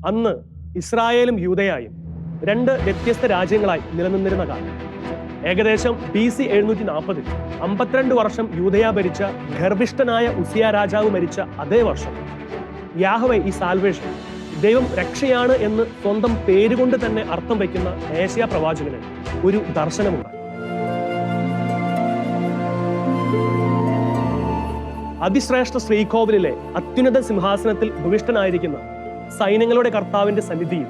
അന്ന് ഇസ്രായേലും യൂദയായും രണ്ട് വ്യത്യസ്ത രാജ്യങ്ങളായി നിലനിന്നിരുന്ന കാലം. ഏകദേശം BC 740 52 വർഷം യൂദയ ഭരിച്ച ഗർഭിഷ്ഠനായ ഉസിയ രാജാവ് മരിച്ച അതേ വർഷം യാഹ്വേ ഈ സാൽവേഷൻ, ദൈവം രക്ഷയാണ് എന്ന് സ്വന്തം പേരുകൊണ്ട് തന്നെ അർത്ഥം വയ്ക്കുന്ന ഏശയ്യാ പ്രവാചകന് ഒരു ദർശനമുണ്ട്. അതിശ്രേഷ്ഠ ശ്രീകോവിലിലെ അത്യുന്നത സിംഹാസനത്തിൽ ഭൂവിഷ്ഠനായിരിക്കുന്ന സൈന്യങ്ങളുടെ കർത്താവിന്റെ സന്നിധിയിൽ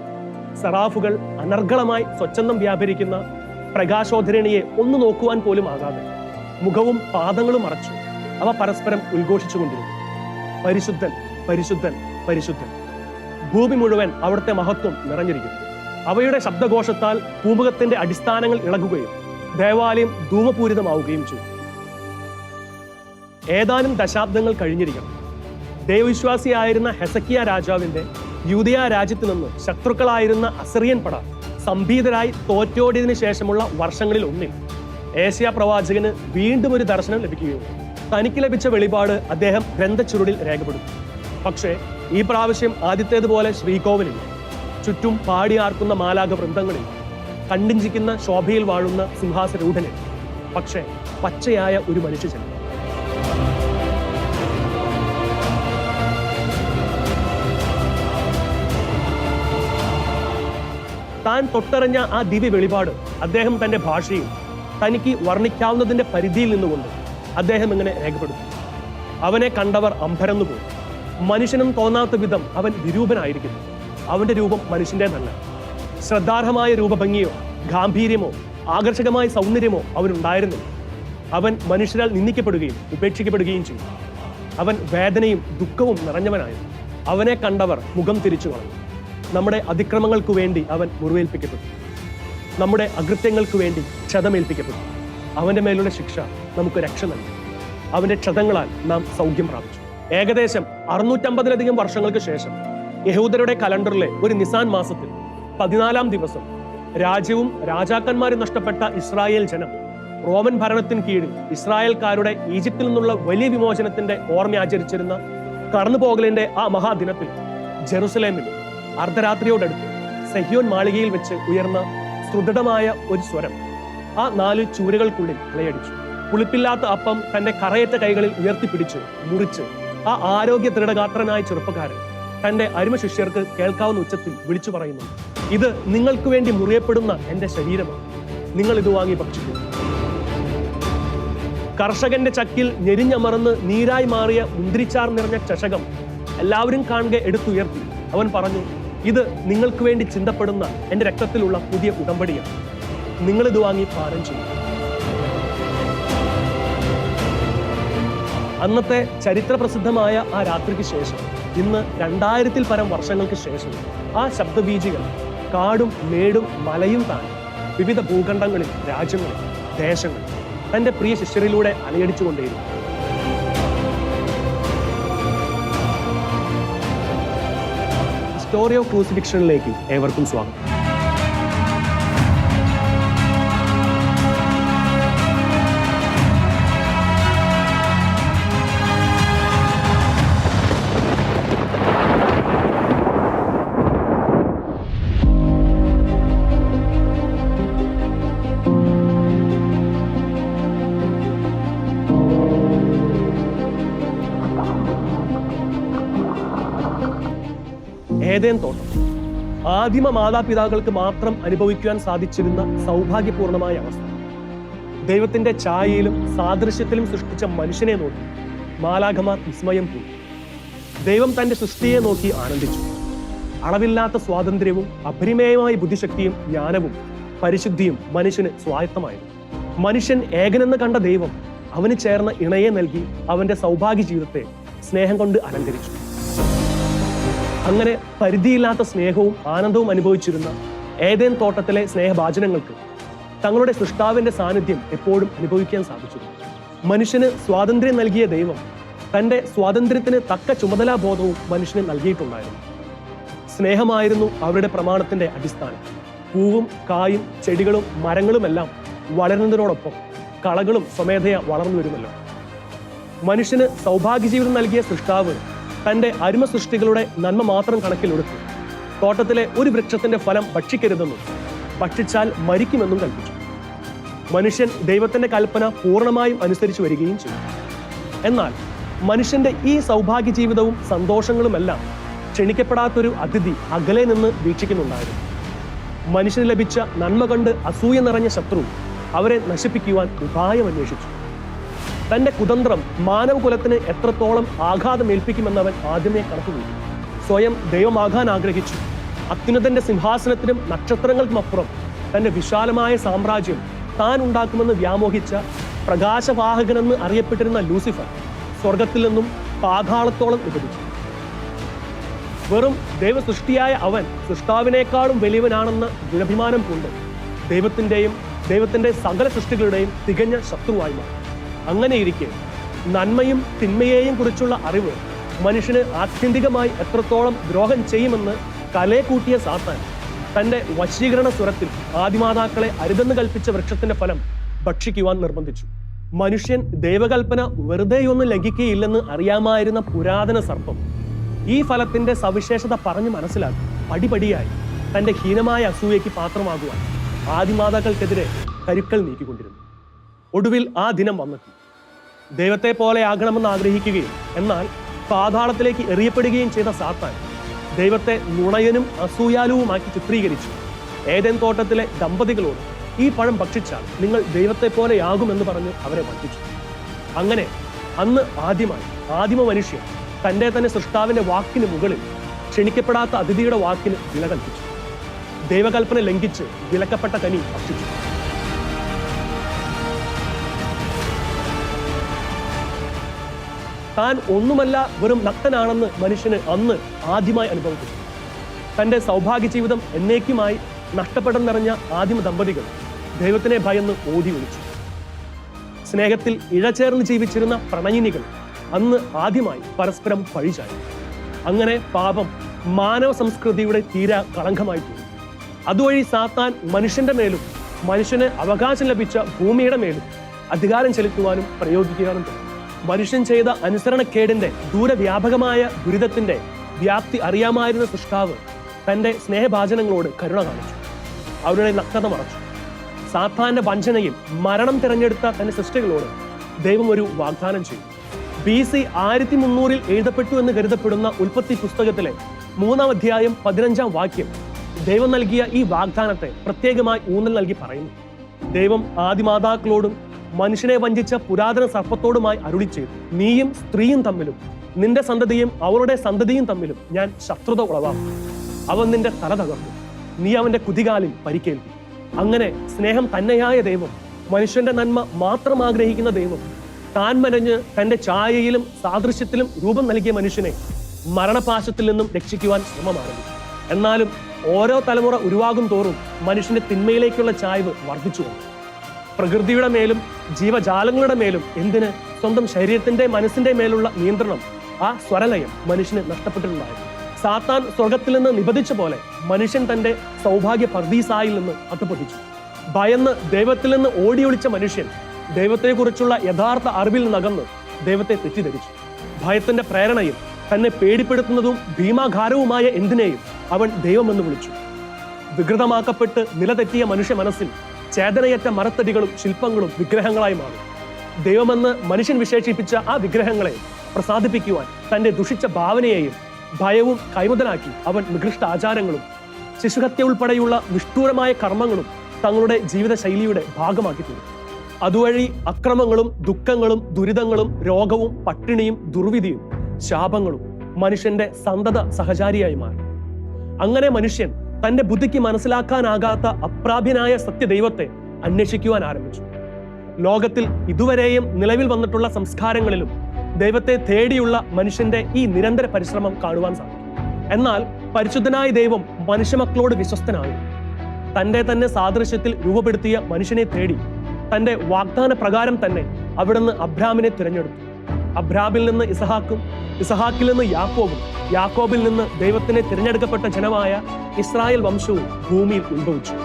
സറാഫുകൾ അനർഗളമായി സ്വച്ഛന്തം വ്യാപരിക്കുന്ന പ്രകാശോധരണിയെ ഒന്ന് നോക്കുവാൻ പോലും ആകാതെ മുഖവും പാദങ്ങളും മറച്ചു അവ പരസ്പരം ഉദ്ഘോഷിച്ചുകൊണ്ടിരുന്നു. പരിശുദ്ധൻ, പരിശുദ്ധൻ, പരിശുദ്ധൻ. ഭൂമി മുഴുവൻ അവിടുത്തെ മഹത്വം നിറഞ്ഞിരിക്കുന്നു. അവയുടെ ശബ്ദഘോഷത്താൽ ഭൂമുഖത്തിന്റെ അടിസ്ഥാനങ്ങൾ ഇളകുകയും ദേവാലയം ധൂമപൂരിതമാവുകയും ചെയ്തു. ഏതാനും ദശാബ്ദങ്ങൾ കഴിഞ്ഞിരിക്കണം. ദൈവവിശ്വാസിയായിരുന്ന ഹെസക്കിയ രാജാവിന്റെ യൂദയ രാജ്യത്തു നിന്ന് ശത്രുക്കളായിരുന്ന അസിറിയൻ പട സംഭീതരായി തോറ്റോടിയതിനു ശേഷമുള്ള വർഷങ്ങളിൽ ഒന്നിൽ ഏശയ്യാ പ്രവാചകന് വീണ്ടും ഒരു ദർശനം ലഭിക്കുകയും തനിക്ക് ലഭിച്ച വെളിപാട് അദ്ദേഹം ഗ്രന്ഥച്ചുരുളിൽ രേഖപ്പെടുത്തി. പക്ഷേ ഈ പ്രാവശ്യം ആദ്യത്തേതുപോലെ ശ്രീകോവിലിൽ ചുറ്റും പാടിയാർക്കുന്ന മാലാഖ വൃന്ദങ്ങളിൽ കണ്ടിഞ്ചിക്കുന്ന ശോഭയിൽ വാഴുന്ന സിംഹാസരൂഢനിൽ പക്ഷേ പച്ചയായ ഒരു മനുഷ്യജനം. താൻ തൊട്ടറിഞ്ഞ ആ ദിവ്യ വെളിപാട് അദ്ദേഹം തന്റെ ഭാഷയിൽ തനിക്ക് വർണ്ണിക്കാവുന്നതിന്റെ പരിധിയിൽ നിന്നുകൊണ്ട് അദ്ദേഹം ഇങ്ങനെ രേഖപ്പെടുത്തി. അവനെ കണ്ടവർ അമ്പരന്നുപോയി. മനുഷ്യനും തോന്നാത്ത വിധം അവൻ വിരൂപനായിരിക്കുന്നു. അവന്റെ രൂപം മനുഷ്യൻ്റെതല്ല. ശ്രദ്ധാർഹമായ രൂപഭംഗിയോ ഗാംഭീര്യമോ ആകർഷകമായ സൗന്ദര്യമോ അവനുണ്ടായിരുന്നില്ല. അവൻ മനുഷ്യരാൽ നിന്ദിക്കപ്പെടുകയും ഉപേക്ഷിക്കപ്പെടുകയും ചെയ്തു. അവൻ വേദനയും ദുഃഖവും നിറഞ്ഞവനായിരുന്നു. അവനെ കണ്ടവർ മുഖം തിരിച്ചു കളഞ്ഞു. നമ്മുടെ അതിക്രമങ്ങൾക്ക് വേണ്ടി അവൻ മുറിവേൽപ്പിക്കപ്പെട്ടു. നമ്മുടെ അകൃത്യങ്ങൾക്ക് വേണ്ടി ക്ഷതമേൽപ്പിക്കപ്പെട്ടു. അവന്റെ മേലുള്ള ശിക്ഷ നമുക്ക് രക്ഷ നൽകി. അവന്റെ ക്ഷതങ്ങളാൽ നാം സൗഖ്യം പ്രാപിച്ചു. ഏകദേശം 650-ലധികം വർഷങ്ങൾക്ക് ശേഷം യഹൂദരുടെ കലണ്ടറിലെ ഒരു നിസാൻ മാസത്തിൽ 14-ാം ദിവസം രാജ്യവും രാജാക്കന്മാരും നഷ്ടപ്പെട്ട ഇസ്രായേൽ ജനം റോമൻ ഭരണത്തിന് കീഴിൽ ഇസ്രായേൽക്കാരുടെ ഈജിപ്തിൽ നിന്നുള്ള വലിയ വിമോചനത്തിന്റെ ഓർമ്മ ആചരിച്ചിരുന്ന കടന്നുപോകലിന്റെ ആ മഹാദിനത്തിൽ ജെറുസലേമിൽ അർദ്ധരാത്രിയോടടുത്ത് സെഹ്യോൻ മാളികയിൽ വെച്ച് ഉയർന്ന സുദൃഢമായ ഒരു സ്വരം ആ 4 ചൂരുകൾക്കുള്ളിൽ അലയടിച്ചു. പുളിപ്പില്ലാത്ത അപ്പം തന്റെ കറയറ്റ കൈകളിൽ ഉയർത്തിപ്പിടിച്ച് മുറിച്ച് ആ ആരോഗ്യ ദൃഢഗാത്രനായ ചെറുപ്പക്കാരൻ തന്റെ അരുമ ശിഷ്യർക്ക് കേൾക്കാവുന്ന ഉച്ചത്തിൽ വിളിച്ചു പറയുന്നു, ഇത് നിങ്ങൾക്ക് വേണ്ടി മുറിയപ്പെടുന്ന എന്റെ ശരീരമാണ്, നിങ്ങൾ ഇത് വാങ്ങി ഭക്ഷിക്കുന്നു. കർഷകന്റെ ചക്കിൽ ഞെരിഞ്ഞമർന്ന് നീരായി മാറിയ മുന്തിരിച്ചാർ നിറഞ്ഞ ചഷകം എല്ലാവരും കാണുക എടുത്തുയർത്തി അവൻ പറഞ്ഞു, ഇത് നിങ്ങൾക്ക് വേണ്ടി ചിന്തപ്പെടുന്ന എന്റെ രക്തത്തിലുള്ള പുതിയ ഉടമ്പടിയാണ്, നിങ്ങൾ ഇത് വാങ്ങി പാനം ചെയ്യും. അന്നത്തെ ചരിത്രപ്രസിദ്ധമായ ആ രാത്രിക്ക് ശേഷം ഇന്ന് 2000-ൽ പരം വർഷങ്ങൾക്ക് ശേഷം ആ ശബ്ദബീജികൾ കാടും മേടും മലയും താണ്ടി വിവിധ ഭൂഖണ്ഡങ്ങളിൽ, രാജ്യങ്ങളിൽ, ദേശങ്ങളിൽ തന്റെ പ്രിയ ശിഷ്യരിലൂടെ അലയടിച്ചുകൊണ്ടേയിരുന്നു. സ്റ്റോറി ഓഫ് ക്രൂസിഫിക്ഷനിലേക്ക് ഏവർക്കും സ്വാഗതം. ഏദൻ തോട്ടം ആദിമ മാതാപിതാക്കൾക്ക് മാത്രം അനുഭവിക്കുവാൻ സാധിച്ചിരുന്ന സൗഭാഗ്യപൂർണമായ അവസ്ഥ. ദൈവത്തിന്റെ ഛായയിലും സാദൃശ്യത്തിലും സൃഷ്ടിച്ച മനുഷ്യനെ നോക്കി മാലാഖമാർ വിസ്മയം പോയി. ദൈവം തന്റെ സൃഷ്ടിയെ നോക്കി ആനന്ദിച്ചു. അളവില്ലാത്ത സ്വാതന്ത്ര്യവും അപരിമേയമായ ബുദ്ധിശക്തിയും ജ്ഞാനവും പരിശുദ്ധിയും മനുഷ്യന് സ്വായത്തമായിരുന്നു. മനുഷ്യൻ ഏകനെന്ന് കണ്ട ദൈവം അവന് ചേർന്ന ഇണയെ നൽകി അവന്റെ സൗഭാഗ്യ ജീവിതത്തെ സ്നേഹം കൊണ്ട് അലങ്കരിച്ചു. അങ്ങനെ പരിധിയില്ലാത്ത സ്നേഹവും ആനന്ദവും അനുഭവിച്ചിരുന്ന ഏദൻ തോട്ടത്തിലെ സ്നേഹഭാജനങ്ങൾക്ക് തങ്ങളുടെ സൃഷ്ടാവിന്റെ സാന്നിധ്യം എപ്പോഴും അനുഭവിക്കാൻ സാധിച്ചു. മനുഷ്യന് സ്വാതന്ത്ര്യം നൽകിയ ദൈവം തന്റെ സ്വാതന്ത്ര്യത്തിന് തക്ക ചുമതലാബോധവും മനുഷ്യന് നൽകിയിട്ടുണ്ടായിരുന്നു. സ്നേഹമായിരുന്നു അവരുടെ പ്രമാണത്തിന്റെ അടിസ്ഥാനം. പൂവും കായും ചെടികളും മരങ്ങളുമെല്ലാം വളരുന്നതിനോടൊപ്പം കളകളും സ്വമേധയാ വളർന്നു വരുമല്ലോ. മനുഷ്യന് സൗഭാഗ്യ ജീവിതം നൽകിയ സൃഷ്ടാവ് തന്റെ അരുമ സൃഷ്ടികളുടെ നന്മ മാത്രം കണക്കിലെടുത്ത് തോട്ടത്തിലെ ഒരു വൃക്ഷത്തിന്റെ ഫലം ഭക്ഷിക്കരുതെന്നും ഭക്ഷിച്ചാൽ മരിക്കുമെന്നും കൽപ്പിച്ചു. മനുഷ്യൻ ദൈവത്തിന്റെ കൽപ്പന പൂർണ്ണമായും അനുസരിച്ചു വരികയും ചെയ്തു. എന്നാൽ മനുഷ്യന്റെ ഈ സൗഭാഗ്യ ജീവിതവും സന്തോഷങ്ങളുമെല്ലാം ക്ഷണിക്കപ്പെടാത്തൊരു അതിഥി അകലെ നിന്ന് വീക്ഷിക്കുന്നുണ്ടായിരുന്നു. മനുഷ്യന് ലഭിച്ച നന്മ കണ്ട് അസൂയ നിറഞ്ഞ ശത്രു അവരെ നശിപ്പിക്കുവാൻ ഉപായം അന്വേഷിച്ചു. തന്റെ കുതന്ത്രം മാനവകുലത്തിന് എത്രത്തോളം ആഘാതമേൽപ്പിക്കുമെന്നവൻ ആദ്യമേ കണക്കുകൂട്ടി. സ്വയം ദൈവമാകാൻ ആഗ്രഹിച്ചു. അത്യുന്നതന്റെ സിംഹാസനത്തിനും നക്ഷത്രങ്ങൾക്കുമപ്പുറം തന്റെ വിശാലമായ സാമ്രാജ്യം താൻ ഉണ്ടാക്കുമെന്ന് വ്യാമോഹിച്ച പ്രകാശവാഹകനെന്ന് അറിയപ്പെട്ടിരുന്ന ലൂസിഫർ സ്വർഗത്തിൽ നിന്നും പാതാളത്തോളം വിഭജിച്ചു. വെറും ദൈവസൃഷ്ടിയായ അവൻ സൃഷ്ടാവിനേക്കാളും വലിയവനാണെന്ന ദുരഭിമാനം കൊണ്ട് ദൈവത്തിന്റെ സകല സൃഷ്ടികളുടെയും തികഞ്ഞ ശത്രുവായി മാറി. അങ്ങനെയിരിക്കെ നന്മയും തിന്മയെയും കുറിച്ചുള്ള അറിവ് മനുഷ്യന് ആത്യന്തികമായി എത്രത്തോളം ദ്രോഹം ചെയ്യുമെന്ന് കലയെ സാത്താൻ തന്റെ വശീകരണ സ്വരത്തിൽ ആദിമാതാക്കളെ അരുതെന്ന് കൽപ്പിച്ച വൃക്ഷത്തിന്റെ ഫലം ഭക്ഷിക്കുവാൻ നിർബന്ധിച്ചു. മനുഷ്യൻ ദൈവകൽപ്പന വെറുതെയൊന്നും ലംഘിക്കുകയില്ലെന്ന് അറിയാമായിരുന്ന പുരാതന സർപ്പം ഈ ഫലത്തിന്റെ സവിശേഷത പറഞ്ഞു മനസ്സിലാക്കി പടിപടിയായി തന്റെ ഹീനമായ അസൂയയ്ക്ക് പാത്രമാകുവാൻ ആദിമാതാക്കൾക്കെതിരെ കരുക്കൾ നീക്കിക്കൊണ്ടിരുന്നു. ഒടുവിൽ ആ ദിനം വന്നെത്തി. ദൈവത്തെ പോലെ ആകണമെന്ന് ആഗ്രഹിക്കുകയും എന്നാൽ പാതാളത്തിലേക്ക് എറിയപ്പെടുകയും ചെയ്ത സാത്താൻ ദൈവത്തെ നുണയനും അസൂയാലുവുമാക്കി ചിത്രീകരിച്ചു. ഏദൻ തോട്ടത്തിലെ ദമ്പതികളോട് ഈ പഴം ഭക്ഷിച്ചാൽ നിങ്ങൾ ദൈവത്തെ പോലെയാകുമെന്ന് പറഞ്ഞ് അവരെ വഞ്ചിച്ചു. അങ്ങനെ അന്ന് ആദിമ മനുഷ്യൻ തന്നെ സൃഷ്ടാവിന്റെ വാക്കിന് മുകളിൽ ക്ഷണിക്കപ്പെടാത്ത അതിഥിയുടെ വാക്കിന് വില കൽപ്പിച്ചു. ദൈവകൽപ്പന ലംഘിച്ച് വിലക്കപ്പെട്ട കനി ഭക്ഷിച്ചു. താൻ ഒന്നുമല്ല വെറും നഗ്നനാണെന്ന് മനുഷ്യന് അന്ന് ആദ്യമായി അനുഭവപ്പെട്ടു. തന്റെ സൗഭാഗ്യ ജീവിതം എന്നേക്കുമായി നഷ്ടപ്പെടം നിറഞ്ഞ ആദിമ ദമ്പതികൾ ദൈവത്തിനെ ഭയന്ന് ഓടി ഒളിച്ചു. സ്നേഹത്തിൽ ഇഴചേർന്ന് ജീവിച്ചിരുന്ന പ്രണയിനികൾ അന്ന് ആദ്യമായി പരസ്പരം പഴിചായി. അങ്ങനെ പാപം മാനവ സംസ്കൃതിയുടെ തീരാ കളങ്കമായി തീർന്നു. അതുവഴി സാത്താൻ മനുഷ്യന്റെ മേലും മനുഷ്യന് അവകാശം ലഭിച്ച ഭൂമിയുടെ മേലും അധികാരം ചെലുത്തുവാനും പ്രയോഗിക്കുവാനും തുടങ്ങി. മനുഷ്യൻ ചെയ്ത അനുസരണക്കേടിന്റെ ദൂരവ്യാപകമായ ദുരിതത്തിന്റെ വ്യാപ്തി അറിയാമായിരുന്ന സൃഷ്ടാവ് തന്റെ സ്നേഹഭാചനങ്ങളോട് കരുണ കാണിച്ചു. അവരുടെ നഗ്നത മറച്ചു. സാത്താന്റെ വഞ്ചനയിൽ മരണം തിരഞ്ഞെടുത്ത തന്റെ സൃഷ്ടികളോട് ദൈവം ഒരു വാഗ്ദാനം ചെയ്തു. BC 1300 എഴുതപ്പെട്ടു എന്ന് കരുതപ്പെടുന്ന ഉൽപ്പത്തി പുസ്തകത്തിലെ 3-ാം അധ്യായം 15-ാം വാക്യം ദൈവം നൽകിയ ഈ വാഗ്ദാനത്തെ പ്രത്യേകമായി ഊന്നൽ നൽകി പറയുന്നു. ദൈവം ആദിമാതാക്കളോടും മനുഷ്യനെ വഞ്ചിച്ച പുരാതന സർപ്പത്തോടുമായി അരുളി ചെയ്തു, നീയും സ്ത്രീയും തമ്മിലും നിന്റെ സന്തതിയും അവളുടെ സന്തതിയും തമ്മിലും ഞാൻ ശത്രുത ഉളവാക്കും. അവൻ നിന്റെ തല തകർക്കും, നീ അവന്റെ കുതികാലിൽ പരിക്കേൽക്കും. അങ്ങനെ സ്നേഹം തന്നെയായ ദൈവം, മനുഷ്യന്റെ നന്മ മാത്രം ആഗ്രഹിക്കുന്ന ദൈവം, താൻ മനഞ്ഞ് തന്റെ ഛായയിലും സാദൃശ്യത്തിലും രൂപം നൽകിയ മനുഷ്യനെ മരണപാശത്തിൽ നിന്നും രക്ഷിക്കുവാൻ ശ്രമമായിരുന്നു. എന്നാലും ഓരോ തലമുറ ഉരുവാകും തോറും മനുഷ്യന്റെ തിന്മയിലേക്കുള്ള ചായ്വ് വർദ്ധിച്ചു വന്നു. പ്രകൃതിയുടെ മേലും ജീവജാലങ്ങളുടെ മേലും എന്തിന് സ്വന്തം ശരീരത്തിന്റെ മനസ്സിന്റെ മേലുള്ള നിയന്ത്രണം, ആ സ്വരലയം മനുഷ്യന് നഷ്ടപ്പെട്ടിട്ടുണ്ടായിരുന്നു. സാത്താൻ സ്വർഗത്തിൽ നിന്ന് നിബന്ധിച്ച പോലെ മനുഷ്യൻ തന്റെ സൗഭാഗ്യ പർദീസായിൽ നിന്ന് അധപതിച്ചു. ഭയന്ന് ദൈവത്തിൽ നിന്ന് ഓടിയൊളിച്ച മനുഷ്യൻ ദൈവത്തെക്കുറിച്ചുള്ള യഥാർത്ഥ അറിവിൽ നിന്നകന്ന് ദൈവത്തെ തെറ്റിദ്ധരിച്ചു. ഭയത്തിന്റെ പ്രേരണയിൽ തന്നെ പേടിപ്പെടുത്തുന്നതും ഭീമാഘാരവുമായ എന്തിനേയും അവൻ ദൈവമെന്ന് വിളിച്ചു. വികൃതമാക്കപ്പെട്ട് നിലതെറ്റിയ മനുഷ്യ മനസ്സിൽ ചേതനയറ്റ മരത്തടികളും ശില്പങ്ങളും വിഗ്രഹങ്ങളായി മാറി. ദൈവമെന്ന് മനുഷ്യൻ വിശേഷിപ്പിച്ച ആ വിഗ്രഹങ്ങളെ പ്രസാദിപ്പിക്കുവാൻ തന്റെ ദുഷിച്ച ഭാവനയെയും ഭയവും കൈമുതലാക്കി അവൻ നികൃഷ്ട ആചാരങ്ങളും ശിശുഹത്യ ഉൾപ്പെടെയുള്ള നിഷ്ഠൂരമായ കർമ്മങ്ങളും തങ്ങളുടെ ജീവിതശൈലിയുടെ ഭാഗമാക്കി തീർന്നു. അതുവഴി അക്രമങ്ങളും ദുഃഖങ്ങളും ദുരിതങ്ങളും രോഗവും പട്ടിണിയും ദുർവിധിയും ശാപങ്ങളും മനുഷ്യന്റെ സന്തത സഹചാരിയായി മാറി. അങ്ങനെ മനുഷ്യൻ തന്റെ ബുദ്ധിക്ക് മനസ്സിലാക്കാനാകാത്ത അപ്രാപ്യനായ സത്യദൈവത്തെ അന്വേഷിക്കുവാൻ ആരംഭിച്ചു. ലോകത്തിൽ ഇതുവരെയും നിലവിൽ വന്നിട്ടുള്ള സംസ്കാരങ്ങളിലും ദൈവത്തെ തേടിയുള്ള മനുഷ്യന്റെ ഈ നിരന്തര പരിശ്രമം കാണുവാൻ സാധിക്കും. എന്നാൽ പരിശുദ്ധനായ ദൈവം മനുഷ്യമക്കളോട് വിശ്വസ്തനായി തന്നെ സാദൃശ്യത്തിൽ രൂപപ്പെടുത്തിയ മനുഷ്യനെ തേടി തന്റെ വാഗ്ദാന പ്രകാരം തന്നെ അവിടുന്ന് അബ്രാമിനെ തിരഞ്ഞെടുത്തു. അബ്രാമിൽ നിന്ന് ഇസഹാക്കും, ഇസഹാക്കിൽ നിന്ന് യാക്കോബും, യാക്കോബിൽ നിന്ന് ദൈവത്തിനെ തിരഞ്ഞെടുക്കപ്പെട്ട ജനമായ ഇസ്രായേൽ വംശവും ഭൂമിയിൽ ഉത്ഭവിച്ചു.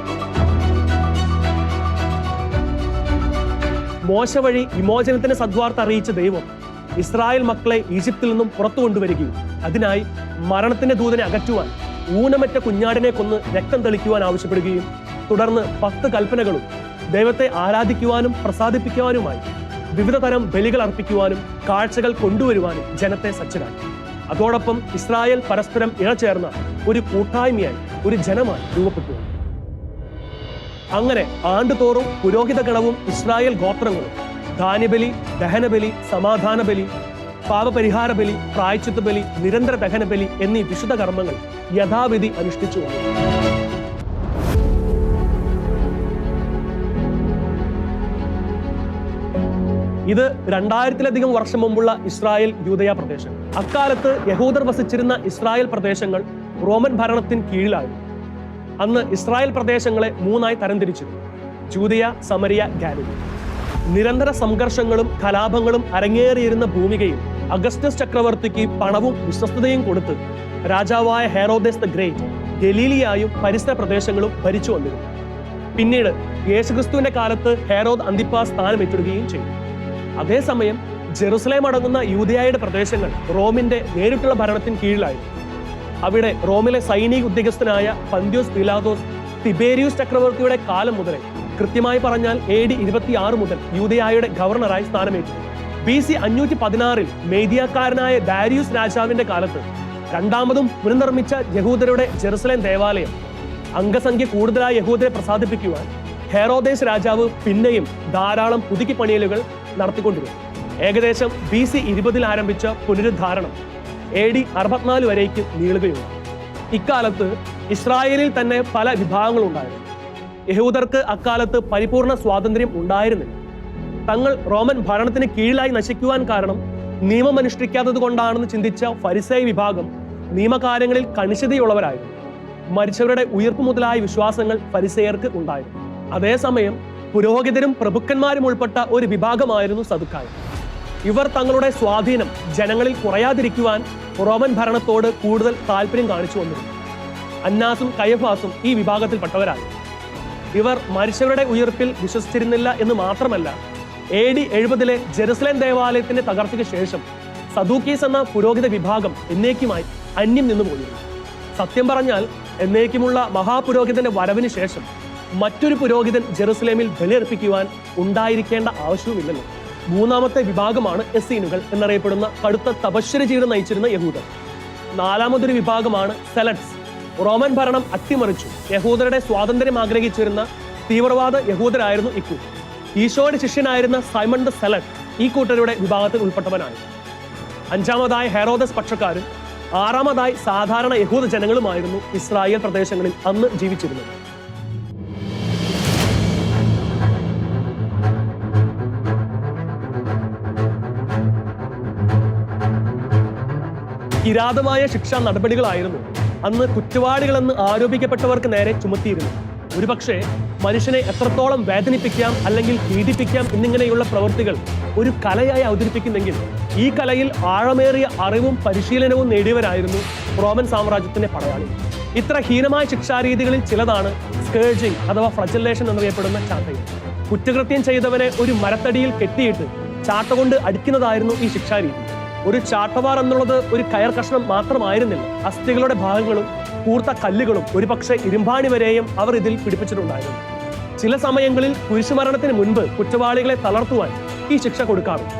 മോശ വഴി വിമോചനത്തിന് സദ്വാർത്ത അറിയിച്ച ദൈവം ഇസ്രായേൽ മക്കളെ ഈജിപ്തിൽ നിന്നും പുറത്തു കൊണ്ടുവരികയും അതിനായി മരണത്തിന്റെ ദൂതനെ അകറ്റുവാൻ ഊനമറ്റ കുഞ്ഞാടിനെ കൊന്ന് രക്തം തെളിക്കുവാൻ ആവശ്യപ്പെടുകയും തുടർന്ന് 10 കൽപ്പനകളും ദൈവത്തെ ആരാധിക്കുവാനും പ്രസാദിപ്പിക്കുവാനുമായി വിവിധ തരം ബലികൾ അർപ്പിക്കുവാനും കാഴ്ചകൾ കൊണ്ടുവരുവാനും ജനത്തെ സജ്ജരാക്കി. അതോടൊപ്പം ഇസ്രായേൽ പരസ്പരം ഇഴചേർന്ന ഒരു കൂട്ടായ്മയായി, ഒരു ജനമായി രൂപപ്പെട്ടു. അങ്ങനെ ആണ്ടുതോറും പുരോഹിത ഗണവും ഇസ്രായേൽ ഗോത്രങ്ങളും ധാന്യബലി, ദഹനബലി, സമാധാന ബലി, പാപപരിഹാര ബലി, പ്രായശ്ചിത്ത ബലി, നിരന്തര ദഹന ബലി എന്നീ വിശുദ്ധ കർമ്മങ്ങൾ യഥാവിധി അനുഷ്ഠിച്ചു വന്നു. ഇത് 2000-ലധികം വർഷം മുമ്പുള്ള ഇസ്രായേൽ യൂദയ പ്രദേശം. അക്കാലത്ത് യഹൂദർ വസിച്ചിരുന്ന ഇസ്രായേൽ പ്രദേശങ്ങൾ റോമൻ ഭരണത്തിന് കീഴിലായിരുന്നു. അന്ന് ഇസ്രായേൽ പ്രദേശങ്ങളെ 3ആയി തരംതിരിച്ചിരുന്നു: ജൂദയ, സമരിയ, ഗാലിലി. നിരന്തര സംഘർഷങ്ങളും കലാപങ്ങളും അരങ്ങേറിയിരുന്ന ഭൂമികയിൽ അഗസ്റ്റസ് ചക്രവർത്തിക്ക് പണവും വിശ്വസ്തതയും കൊടുത്ത് രാജാവായ ഹെറോദേസ് ദ ഗ്രേറ്റ് ഗലീലിയായും പരിസര പ്രദേശങ്ങളും ഭരിച്ചു വന്നിരുന്നു. പിന്നീട് യേശുക്രിസ്തുവിന്റെ കാലത്ത് ഹെറോദ് അന്തിപ്പാസ് സ്ഥാനം ഏറ്റെടുക്കുകയും ചെയ്തു. അതേസമയം ജെറുസലേം അടങ്ങുന്ന യൂദയായുടെ പ്രദേശങ്ങൾ റോമിന്റെ നേരിട്ടുള്ള ഭരണത്തിന് കീഴിലായിരുന്നു. അവിടെ റോമിലെ സൈനിക ഉദ്യോഗസ്ഥനായ പന്ത്യോസ് പീലാത്തോസ് തിബേരിയൂസ് ചക്രവർത്തിയുടെ കാലം മുതലേ, കൃത്യമായി പറഞ്ഞാൽ AD 26 മുതൽ യൂദയായുടെ ഗവർണറായി സ്ഥാനമേറ്റു. BC 516 മേദിയക്കാരനായ ദാരിയൂസ് രാജാവിന്റെ കാലത്ത് രണ്ടാമതും പുനർനിർമ്മിച്ച യഹൂദരുടെ ജെറുസലേം ദേവാലയം അംഗസംഖ്യ കൂടുതലായ യഹൂദരെ പ്രസാദിപ്പിക്കുവാൻ ഹെറോദേസ് രാജാവ് പിന്നെയും ധാരാളം പുതുക്കിപ്പണിയലുകൾ നടത്തിക്കൊണ്ടിരുന്നു. ഏകദേശം BC 20 ആരംഭിച്ച പുനരുദ്ധാരണം AD 64 വരേക്ക് നീളുകയുണ്ട്. ഇക്കാലത്ത് ഇസ്രായേലിൽ തന്നെ പല വിഭാഗങ്ങളുണ്ടായിരുന്നു. യഹൂദർക്ക് അക്കാലത്ത് പരിപൂർണ സ്വാതന്ത്ര്യം ഉണ്ടായിരുന്നില്ല. തങ്ങൾ റോമൻ ഭരണത്തിന് കീഴിലായി നശിക്കുവാൻ കാരണം നിയമം അനുഷ്ഠിക്കാത്തത് കൊണ്ടാണെന്ന് ചിന്തിച്ച ഫരിസേയ വിഭാഗം നിയമകാര്യങ്ങളിൽ കണിശതയുള്ളവരായിരുന്നു. മരിച്ചവരുടെ ഉയർപ്പ് മുതലായ വിശ്വാസങ്ങൾ ഫരിസേയർക്ക് ഉണ്ടായിരുന്നു. അതേസമയം പുരോഹിതരും പ്രഭുക്കന്മാരും ഉൾപ്പെട്ട ഒരു വിഭാഗമായിരുന്നു സദുക്കായർ. ഇവർ തങ്ങളുടെ സ്വാധീനം ജനങ്ങളിൽ കുറയാതിരിക്കുവാൻ റോമൻ ഭരണത്തോട് കൂടുതൽ താല്പര്യം കാണിച്ചു വന്നിരുന്നു. അന്നാസും കയഫാസും ഈ വിഭാഗത്തിൽപ്പെട്ടവരായി. ഇവർ മരിച്ചവരുടെ ഉയർപ്പിൽ വിശ്വസിച്ചിരുന്നില്ല എന്ന് മാത്രമല്ല, AD 70 ജെറുസലേം ദേവാലയത്തിന്റെ തകർച്ചയ്ക്ക് ശേഷം സദൂക്കീസ് എന്ന പുരോഹിത വിഭാഗം എന്നേക്കുമായി അന്യം നിന്നുപോയിരുന്നു. സത്യം പറഞ്ഞാൽ എന്നേക്കുമുള്ള മഹാപുരോഹിതന്റെ വരവിന് ശേഷം മറ്റൊരു പുരോഹിതൻ ജെറുസലേമിൽ ബലിയർപ്പിക്കുവാൻ ഉണ്ടായിരിക്കേണ്ട ആവശ്യവുമില്ലല്ലോ. മൂന്നാമത്തെ വിഭാഗമാണ് എസ്സീനുകൾ എന്നറിയപ്പെടുന്ന കടുത്ത തപശ്ചര്യ ജീവിതം നയിച്ചിരുന്ന യഹൂദർ. നാലാമതൊരു വിഭാഗമാണ് സെലറ്റ്സ്. റോമൻ ഭരണം അട്ടിമറിച്ചു യഹൂദരുടെ സ്വാതന്ത്ര്യം ആഗ്രഹിച്ചിരുന്ന തീവ്രവാദ യഹൂദരായിരുന്നു ഇക്കൂട്ടർ. ഈശോയുടെ ശിഷ്യനായിരുന്ന സൈമൺ ദ സെലറ്റ് ഈ കൂട്ടരുടെ വിഭാഗത്തിൽ ഉൾപ്പെട്ടവനാണ്. അഞ്ചാമതായി ഹെറോദസ് പക്ഷക്കാരും ആറാമതായി സാധാരണ യഹൂദ ജനങ്ങളുമായിരുന്നു ഇസ്രായേൽ പ്രദേശങ്ങളിൽ അന്ന് ജീവിച്ചിരുന്നത്. കിരാതമായ ശിക്ഷാ നടപടികളായിരുന്നു അന്ന് കുറ്റവാളികളെന്ന് ആരോപിക്കപ്പെട്ടവർക്ക് നേരെ ചുമത്തിയിരുന്നു. ഒരുപക്ഷെ മനുഷ്യനെ എത്രത്തോളം വേദനിപ്പിക്കാം അല്ലെങ്കിൽ പീഡിപ്പിക്കാം എന്നിങ്ങനെയുള്ള പ്രവൃത്തികൾ ഒരു കലയായി അവതരിപ്പിക്കുന്നെങ്കിൽ ഈ കലയിൽ ആഴമേറിയ അറിവും പരിശീലനവും നേടിയവരായിരുന്നു റോമൻ സാമ്രാജ്യത്തിന്റെ പടയാളികൾ. ഇത്ര ഹീനമായ ശിക്ഷാരീതികളിൽ ചിലതാണ് സ്കേർജിംഗ് അഥവാ ഫ്ലജല്ലേഷൻ എന്നറിയപ്പെടുന്ന ചാട്ടകൾ. കുറ്റകൃത്യം ചെയ്തവനെ ഒരു മരത്തടിയിൽ കെട്ടിയിട്ട് ചാട്ട കൊണ്ട് അടിക്കുന്നതായിരുന്നു ഈ ശിക്ഷാരീതി. ഒരു ചാട്ടവാർ എന്നുള്ളത് ഒരു കയർ കഷ്ണം മാത്രമായിരുന്നില്ല. അസ്ഥികളുടെ ഭാഗങ്ങളും കൂർത്ത കല്ലുകളും ഒരുപക്ഷെ ഇരുമ്പാണി വരെയും അവർ ഇതിൽ പിടിപ്പിച്ചിട്ടുണ്ടായിരുന്നു. ചില സമയങ്ങളിൽ കുരിശുമരണത്തിന് മുൻപ് കുറ്റവാളികളെ തളർത്തുവാൻ ഈ ശിക്ഷ കൊടുക്കാറുണ്ട്.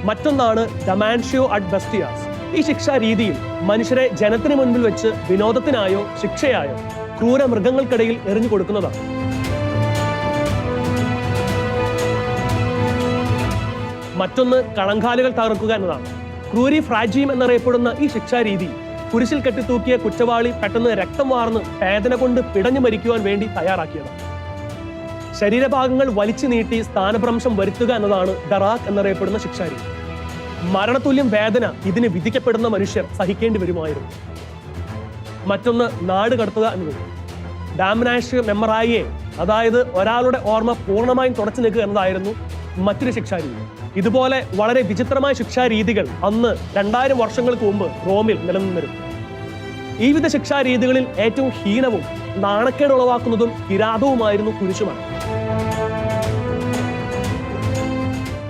മറ്റൊന്നാണ് ഡമാൻഷ്യോ അഡ് ബസ്റ്റിയാസ്. ഈ ശിക്ഷാ രീതിയിൽ മനുഷ്യരെ ജനത്തിന് മുൻപിൽ വെച്ച് വിനോദത്തിനായോ ശിക്ഷയായോ ക്രൂര മൃഗങ്ങൾക്കിടയിൽ എറിഞ്ഞു കൊടുക്കുന്നതാണ്. മറ്റൊന്ന് കണങ്കാലുകൾ തകർക്കുക എന്നതാണ്. ക്രൂരി ഫ്രാജീം എന്നറിയപ്പെടുന്ന ഈ ശിക്ഷാരീതി കുരിശിൽ കെട്ടിത്തൂക്കിയ കുറ്റവാളി പെട്ടെന്ന് രക്തം വാർന്ന് വേദന കൊണ്ട് പിടഞ്ഞു മരിക്കുവാൻ വേണ്ടി തയ്യാറാക്കിയതാണ്. ശരീരഭാഗങ്ങൾ വലിച്ചു നീട്ടി സ്ഥാനഭ്രംശം വരുത്തുക എന്നതാണ് ഡറാക്ക് എന്നറിയപ്പെടുന്ന ശിക്ഷാരീതി. മരണതുല്യം വേദന ഇതിന് വിധിക്കപ്പെടുന്ന മനുഷ്യർ സഹിക്കേണ്ടി വരുമായിരുന്നു. മറ്റൊന്ന് നാട് കടത്തുക എന്നത്. ഡാംനാഷ്യോ മെമ്മറായിയെ, അതായത് ഒരാളുടെ ഓർമ്മ പൂർണ്ണമായും തുടച്ചു നീക്കുക എന്നതായിരുന്നു മറ്റൊരു ശിക്ഷാരീതി. ഇതുപോലെ വളരെ വിചിത്രമായ ശിക്ഷാരീതികൾ അന്ന് 2000 വർഷങ്ങൾക്ക് മുമ്പ് റോമിൽ നിലനിന്നിരുന്നു. ഈ വിധ ശിക്ഷാരീതികളിൽ ഏറ്റവും ഹീനവും നാണക്കേട് ഉളവാക്കുന്നതും കിരാതവുമായിരുന്നു കുരിശുമരണം.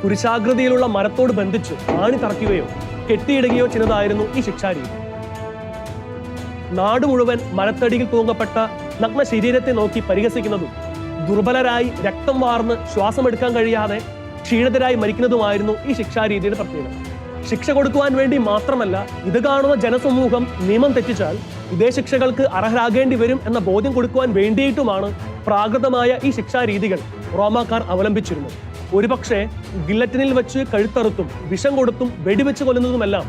കുരിശാകൃതിയിലുള്ള മരത്തോട് ബന്ധിച്ച് ആണി തറയ്ക്കുകയോ കെട്ടിയിടുകയോ ചെയ്യുന്നതായിരുന്നു ഈ ശിക്ഷാരീതി. നാട് മുഴുവൻ മരത്തടിയിൽ തൂങ്ങപ്പെട്ട നഗ്ന ശരീരത്തെ നോക്കി പരിഹസിക്കുന്നതും ദുർബലരായി രക്തം വാർന്ന് ശ്വാസമെടുക്കാൻ കഴിയാതെ ക്ഷീണിതരായി മരിക്കുന്നതുമായിരുന്നു ഈ ശിക്ഷാരീതിയുടെ പ്രത്യേകത. ശിക്ഷ കൊടുക്കുവാൻ വേണ്ടി മാത്രമല്ല, ഇത് കാണുന്ന ജനസമൂഹം നിയമം തെറ്റിച്ചാൽ ഇതേ ശിക്ഷകൾക്ക് അർഹരാകേണ്ടി വരും എന്ന ബോധ്യം കൊടുക്കുവാൻ വേണ്ടിയിട്ടുമാണ് പ്രാകൃതമായ ഈ ശിക്ഷാരീതികൾ റോമാക്കാർ അവലംബിച്ചിരുന്നത്. ഒരുപക്ഷെ ഗില്ലറ്റിനിൽ വെച്ച് കഴുത്തറുത്തും വിഷം കൊടുത്തും വെടിവെച്ച് കൊല്ലുന്നതുമെല്ലാം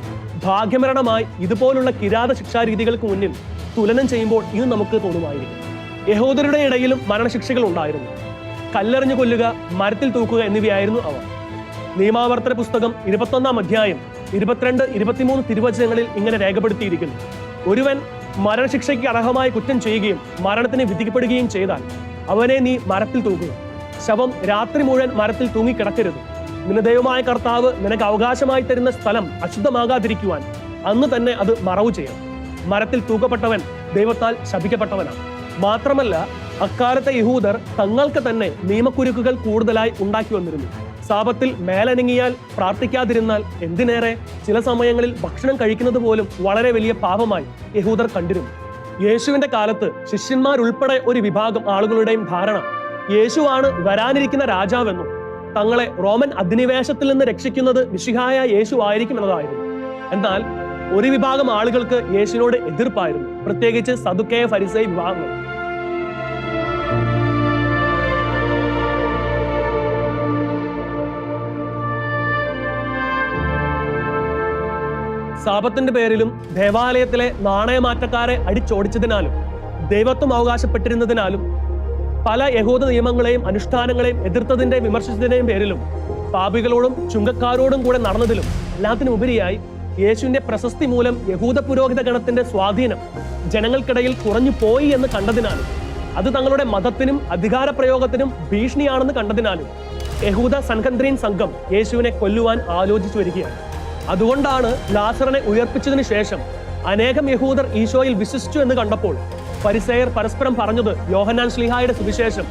ഭാഗ്യമരണമായി ഇതുപോലുള്ള കിരാത ശിക്ഷാരീതികൾക്ക് മുന്നിൽ തുലനം ചെയ്യുമ്പോൾ ഇത് നമുക്ക് തോന്നുമായിരിക്കും. യഹൂദരുടെ ഇടയിലും മരണശിക്ഷകൾ ഉണ്ടായിരുന്നു. കല്ലെറിഞ്ഞു കൊല്ലുക, മരത്തിൽ തൂക്കുക എന്നിവയായിരുന്നു അവ. നിയമാവർത്തന പുസ്തകം 21-ാം അധ്യായം 22, 23 തിരുവചനങ്ങളിൽ ഇങ്ങനെ രേഖപ്പെടുത്തിയിരിക്കുന്നു: ഒരുവൻ മരണശിക്ഷയ്ക്ക് അർഹമായ കുറ്റം ചെയ്യുകയും മരണത്തിന് വിധിക്കപ്പെടുകയും ചെയ്താൽ അവനെ നീ മരത്തിൽ തൂക്കുക. ശവം രാത്രി മുഴുവൻ മരത്തിൽ തൂങ്ങിക്കിടക്കരുത്. നിന്റെ ദൈവമായ കർത്താവ് നിനക്ക് അവകാശമായി തരുന്ന സ്ഥലം അശുദ്ധമാകാതിരിക്കുവാൻ അന്ന് തന്നെ അത് മറവു ചെയ്യണം. മരത്തിൽ തൂക്കപ്പെട്ടവൻ ദൈവത്താൽ ശപിക്കപ്പെട്ടവനാണ്. മാത്രമല്ല, അക്കാലത്തെ യഹൂദർ തങ്ങൾക്ക് തന്നെ നിയമക്കുരുക്കുകൾ കൂടുതലായി ഉണ്ടാക്കി വന്നിരുന്നു. സാപത്തിൽ മേലനങ്ങിയാൽ, പ്രാർത്ഥിക്കാതിരുന്നാൽ, എന്തിനേറെ ചില സമയങ്ങളിൽ ഭക്ഷണം കഴിക്കുന്നത് പോലും വളരെ വലിയ പാപമായി യഹൂദർ കണ്ടിരുന്നു. യേശുവിന്റെ കാലത്ത് ശിഷ്യന്മാരുൾപ്പെടെ ഒരു വിഭാഗം ആളുകളുടെയും ധാരണ യേശുവാണ് വരാനിരിക്കുന്ന രാജാവെന്നും തങ്ങളെ റോമൻ അധിനിവേശത്തിൽ നിന്ന് രക്ഷിക്കുന്നത് മിശിഹായ യേശു ആയിരിക്കും എന്നതായിരുന്നു. എന്നാൽ ഒരു വിഭാഗം ആളുകൾക്ക് യേശുവിനോട് എതിർപ്പായിരുന്നു, പ്രത്യേകിച്ച് സദുക്കേയ ഫരിസേയ വിഭാഗങ്ങൾ. സാപത്തിന്റെ പേരിലും ദേവാലയത്തിലെ നാണയമാറ്റക്കാരെ അടിച്ചോടിച്ചതിനാലും ദൈവത്വം അവകാശപ്പെട്ടിരുന്നതിനാലും പല യഹൂദ നിയമങ്ങളെയും അനുഷ്ഠാനങ്ങളെയും എതിർത്തതിന്റെ വിമർശിച്ചതിന്റെയും പേരിലും പാപികളോടും ചുങ്കക്കാരോടും കൂടെ നടന്നതിലും എല്ലാത്തിനും ഉപരിയായി യേശുവിന്റെ പ്രശസ്തി മൂലം യഹൂദ പുരോഹിത ഗണത്തിന്റെ സ്വാധീനം ജനങ്ങൾക്കിടയിൽ കുറഞ്ഞു പോയി എന്ന് കണ്ടതിനാലും അത് തങ്ങളുടെ മതത്തിനും അധികാര പ്രയോഗത്തിനും ഭീഷണിയാണെന്ന് കണ്ടതിനാലും യഹൂദ സംഘദ്രീൻ സംഘം യേശുവിനെ കൊല്ലുവാൻ ആലോചിച്ചു വരികയാണ്. അതുകൊണ്ടാണ് ലാസറിനെ ഉയർപ്പിച്ചതിന് ശേഷം അനേകം യഹൂദർ ഈശോയിൽ വിശ്വസിച്ചു എന്ന് കണ്ടപ്പോൾ ഫരിസേയർ പരസ്പരം പറഞ്ഞത് യോഹന്നാൻ ശ്ലീഹായുടെ സുവിശേഷം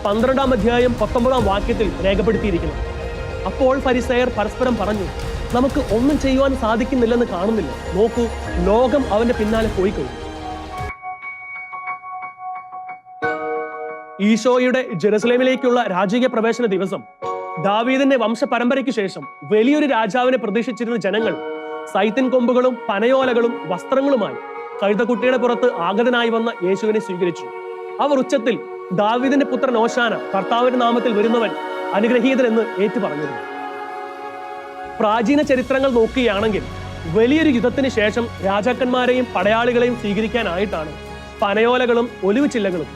12-ാം അധ്യായം 19-ാം വാക്യത്തിൽ രേഖപ്പെടുത്തിയിരിക്കുന്നു. അപ്പോൾ ഫരിസേയർ പരസ്പരം പറഞ്ഞു, നമുക്ക് ഒന്നും ചെയ്യുവാൻ സാധിക്കുന്നില്ലെന്ന് കാണുന്നില്ല. നോക്കൂ, ലോകം അവന്റെ പിന്നാലെ പോയി കഴിഞ്ഞു. ഈശോയുടെ ജെറുസലേമിലേക്കുള്ള രാജകീയ പ്രവേശന ദിവസം ദാവീദിന്റെ വംശപരമ്പരയ്ക്ക് ശേഷം വലിയൊരു രാജാവിനെ പ്രതീക്ഷിച്ചിരുന്ന ജനങ്ങൾ സൈത്തിൻ കൊമ്പുകളും പനയോലകളും വസ്ത്രങ്ങളുമായി കഴുതക്കുട്ടിയുടെ പുറത്ത് ആഗതനായി വന്ന യേശുവിനെ സ്വീകരിച്ചു. അവർ ഉച്ചത്തിൽ ദാവീദിന്റെ പുത്രൻ ഓശാന, കർത്താവിന്റെ നാമത്തിൽ വരുന്നവൻ അനുഗ്രഹീതൻ എന്ന് ഏറ്റുപറഞ്ഞിരുന്നു. പ്രാചീന ചരിത്രങ്ങൾ നോക്കുകയാണെങ്കിൽ വലിയൊരു യുദ്ധത്തിന് ശേഷം രാജാക്കന്മാരെയും പടയാളികളെയും സ്വീകരിക്കാനായിട്ടാണ് പനയോലകളും ഒലിവ് ചില്ലകളും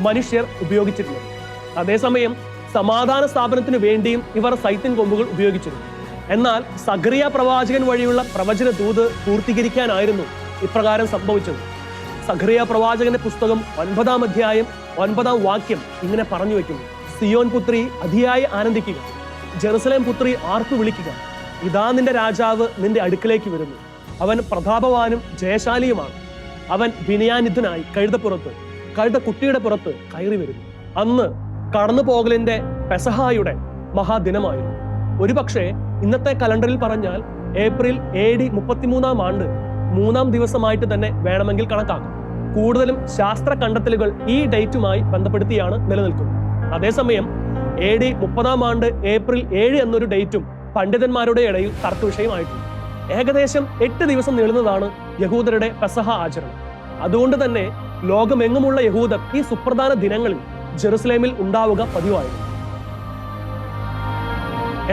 മനുഷ്യർ ഉപയോഗിച്ചിരുന്നത്. അതേസമയം സമാധാന സ്ഥാപനത്തിനു വേണ്ടിയും ഇവർ സൈത്തിൻ കൊമ്പുകൾ ഉപയോഗിച്ചിരുന്നു. എന്നാൽ സഖറിയ പ്രവാചകൻ വഴിയുള്ള പ്രവചന ദൂത് പൂർത്തീകരിക്കാനായിരുന്നു ഇപ്രകാരം സംഭവിച്ചത്. സഖറിയ പ്രവാചകന്റെ പുസ്തകം 9-ാം അധ്യായം 9-ാം വാക്യം ഇങ്ങനെ പറഞ്ഞു വെക്കുന്നു: സിയോൻ പുത്രി അതിയായി ആനന്ദിക്കുക, ജെറുസലേം പുത്രി ആർത്തു വിളിക്കുക, ഇതാ നിന്റെ രാജാവ് നിന്റെ അടുക്കലേക്ക് വരുന്നു. അവൻ പ്രതാപവാനും ജയശാലിയുമാണ്. അവൻ വിനയാനിധനായി കഴുതക്കുട്ടിയുടെ പുറത്ത് കയറി വരുന്നു. അന്ന് കടന്നു പോകലിന്റെ പെസഹായുടെ മഹാദിനമായിരുന്നു. ഒരുപക്ഷെ ഇന്നത്തെ കലണ്ടറിൽ പറഞ്ഞാൽ ഏപ്രിൽ AD 33-ാം ആണ്ട് 3-ാം ദിവസമായിട്ട് തന്നെ വേണമെങ്കിൽ കണക്കാക്കാം. കൂടുതലും ശാസ്ത്ര കണ്ടെത്തലുകൾ ഈ ഡേറ്റുമായി ബന്ധപ്പെടുത്തിയാണ് നിലനിൽക്കുന്നത്. അതേസമയം AD 30-ാം ആണ്ട് ഏപ്രിൽ 7 എന്നൊരു ഡേറ്റും പണ്ഡിതന്മാരുടെ ഇടയിൽ തർക്ക വിഷയമായിട്ടുണ്ട്. ഏകദേശം 8 ദിവസം നീളുന്നതാണ് യഹൂദരുടെ പെസഹ ആചരണം. അതുകൊണ്ട് തന്നെ ലോകമെങ്ങുമുള്ള യഹൂദർ ഈ സുപ്രധാന ദിനങ്ങളിൽ ജെറുസലേമിൽ ഉണ്ടാവുക പതിവായിരുന്നു.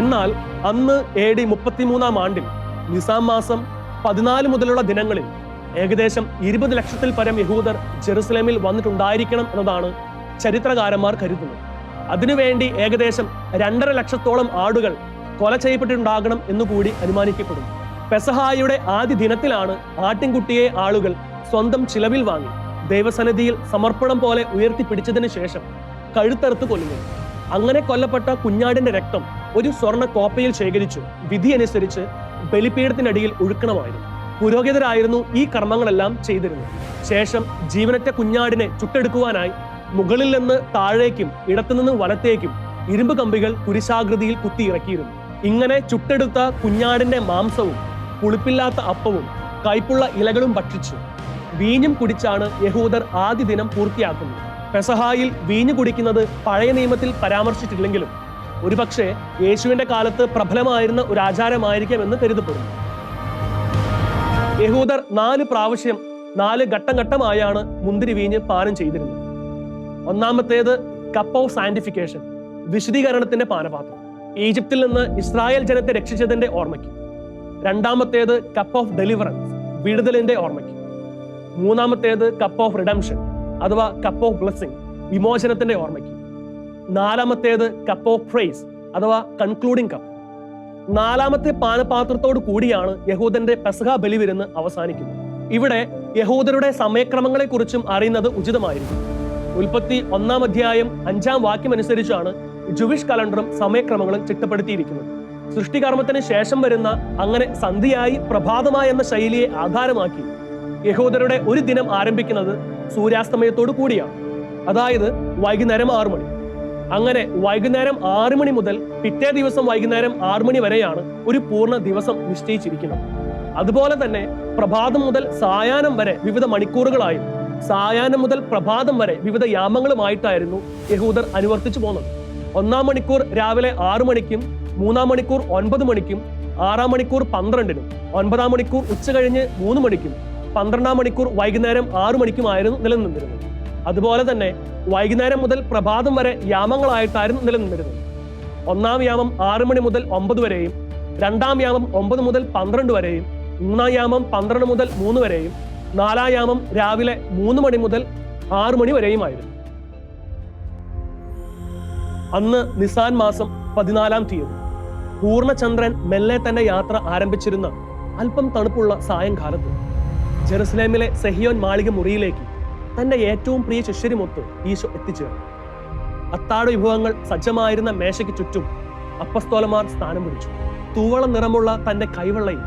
എന്നാൽ അന്ന് AD 33-ാം ആണ്ടിൽ നിസാം മാസം 14 മുതലുള്ള ദിനങ്ങളിൽ ഏകദേശം 20 ലക്ഷത്തിൽ പരം യഹൂദർ ജെറുസലേമിൽ വന്നിട്ടുണ്ടായിരിക്കണം എന്നതാണ് ചരിത്രകാരന്മാർ കരുതുന്നത്. അതിനുവേണ്ടി ഏകദേശം 2.5 ലക്ഷത്തോളം ആടുകൾ കൊല ചെയ്യപ്പെട്ടിട്ടുണ്ടാകണം എന്നുകൂടി അനുമാനിക്കപ്പെടുന്നു. പെസഹായുടെ ആദ്യ ദിനത്തിലാണ് ആട്ടിൻകുട്ടിയെ ആളുകൾ സ്വന്തം ചിലവിൽ വാങ്ങി ദൈവസന്നിധിയിൽ സമർപ്പണം പോലെ ഉയർത്തിപ്പിടിച്ചതിന് ശേഷം കഴുത്തറുത്ത് കൊല്ലുന്നു. അങ്ങനെ കൊല്ലപ്പെട്ട കുഞ്ഞാടിന്റെ രക്തം ഒരു സ്വർണ്ണ കോപ്പയിൽ ശേഖരിച്ചു വിധി അനുസരിച്ച് ബലിപീഠത്തിനടിയിൽ ഒഴുക്കണമായിരുന്നു. പുരോഹിതരായിരുന്നു ഈ കർമ്മങ്ങളെല്ലാം ചെയ്തിരുന്നത്. ശേഷം ജീവനറ്റ കുഞ്ഞാടിനെ ചുട്ടെടുക്കുവാനായി മുകളിൽ നിന്ന് താഴേക്കും ഇടത്തുനിന്ന് വലത്തേക്കും ഇരുമ്പ് കമ്പികൾ കുരിശാകൃതിയിൽ കുത്തിയിറക്കിയിരുന്നു. ഇങ്ങനെ ചുട്ടെടുത്ത കുഞ്ഞാടിന്റെ മാംസവും പുളിപ്പില്ലാത്ത അപ്പവും കയ്പുള്ള ഇലകളും ഭക്ഷിച്ച് വീഞ്ഞും കുടിച്ചാണ് യഹൂദർ ആദ്യ ദിനം പൂർത്തിയാക്കുന്നത്. പെസഹായിൽ വീഞ്ഞു കുടിക്കുന്നത് പഴയ നിയമത്തിൽ പരാമർശിച്ചിട്ടില്ലെങ്കിലും ഒരുപക്ഷെ യേശുവിന്റെ കാലത്ത് പ്രബലമായിരുന്ന ഒരു ആചാരമായിരിക്കാം എന്ന് കരുതപ്പെടുന്നു. യഹൂദർ 4 പ്രാവശ്യം 4 ഘട്ടം ഘട്ടമായാണ് മുന്തിരി വീഞ്ഞ് പാനം ചെയ്തിരുന്നത്. ഒന്നാമത്തേത് കപ്പ് ഓഫ് സാന്റിഫിക്കേഷൻ, വിശുദ്ധീകരണത്തിന്റെ പാനപാത്രം, ഈജിപ്തിൽ നിന്ന് ഇസ്രായേൽ ജനത്തെ രക്ഷിച്ചതിന്റെ ഓർമ്മയ്ക്ക്. രണ്ടാമത്തേത് കപ്പ് ഓഫ് ഡെലിവറൻസ്, വിടുതലിന്റെ ഓർമ്മയ്ക്ക്. മൂന്നാമത്തേത് കപ്പ് ഓഫ് റിഡംഷൻ അഥവാ കപ്പ് ഓഫ് ബ്ലെസ്സിംഗ്, വിമോചനത്തിന്റെ ഓർമ്മയ്ക്ക്. നാലാമത്തേത് കപ്പ് ഓഫ് പ്രൈസ് അഥവാ കൺക്ലൂഡിംഗ് കപ്പ്. 4ാമത്തെ പാനപാത്രത്തോട് കൂടിയാണ് യഹൂദന്റെ പെസഹ ബലിവിരുന്ന് അവസാനിക്കുന്നത്. ഇവിടെ യഹൂദരുടെ സമയക്രമങ്ങളെ കുറിച്ചും അറിയുന്നത് ഉചിതമായിരിക്കും. ഉൽപ്പത്തി 1-ാം അധ്യായം 5-ാം വാക്യം അനുസരിച്ചാണ് ജുവിഷ് കലണ്ടറും സമയക്രമങ്ങളും ചിട്ടപ്പെടുത്തിയിരിക്കുന്നത്. സൃഷ്ടികർമ്മത്തിന് ശേഷം വരുന്ന അങ്ങനെ സന്ധ്യയായി പ്രഭാതമായി എന്ന ശൈലിയെ ആധാരമാക്കി യഹൂദരുടെ ഒരു ദിനം ആരംഭിക്കുന്നത് സൂര്യാസ്തമയത്തോടു കൂടിയാണ്, അതായത് വൈകുന്നേരം 6 മണി. അങ്ങനെ വൈകുന്നേരം 6 മണി മുതൽ പിറ്റേ ദിവസം വൈകുന്നേരം 6 മണി വരെയാണ് ഒരു പൂർണ്ണ ദിവസം നിശ്ചയിച്ചിരിക്കുന്നത്. അതുപോലെ തന്നെ പ്രഭാതം മുതൽ സായാഹ്നം വരെ വിവിധ മണിക്കൂറുകളായും സായാഹ്നം മുതൽ പ്രഭാതം വരെ വിവിധ യാമങ്ങളുമായിട്ടായിരുന്നു യഹൂദർ അനുവർത്തിച്ചു പോകുന്നത്. 1-ാം മണിക്കൂർ രാവിലെ 6 മണിക്കും, 3-ാം മണിക്കൂർ 9 മണിക്കും, 6-ാം മണിക്കൂർ 12-നും, 9-ാം മണിക്കൂർ ഉച്ച കഴിഞ്ഞ് 3 മണിക്കും, 12-ാം മണിക്കൂർ വൈകുന്നേരം 6 മണിക്കുമായിരുന്നു നിലനിന്നിരുന്നത്. അതുപോലെ തന്നെ വൈകുന്നേരം മുതൽ പ്രഭാതം വരെ യാമങ്ങളായിട്ടായിരുന്നു നിലനിന്നിരുന്നത്. 1-ാം യാമം 6 മണി മുതൽ 9 വരെയും, 2-ാം യാമം 9 മുതൽ 12 വരെയും, 3-ാം യാമം 12 മുതൽ 3 വരെയും, 4-ാം യാമം രാവിലെ 3 മണി മുതൽ 6 മണി വരെയുമായിരുന്നു. അന്ന് നിസാൻ മാസം 14-ാം തീയതി പൂർണ്ണചന്ദ്രൻ മെല്ലെ തന്നെ യാത്ര ആരംഭിച്ചിരുന്ന അല്പം തണുപ്പുള്ള സായങ്കാലത്ത് ജെറുസലേമിലെ സെഹിയോൻ മാളിക മുറിയിലേക്ക് തന്റെ ഏറ്റവും പ്രിയ ശിഷ്യരുമൊത്ത് ഈശോ എത്തിച്ചേർന്നു. അത്താഴ വിഭവങ്ങൾ സജ്ജമായിരുന്ന മേശയ്ക്ക് ചുറ്റും അപ്പസ്തോലന്മാർ സ്ഥാനം പിടിച്ചു. തൂവളം നിറമുള്ള തന്റെ കൈവെള്ളയും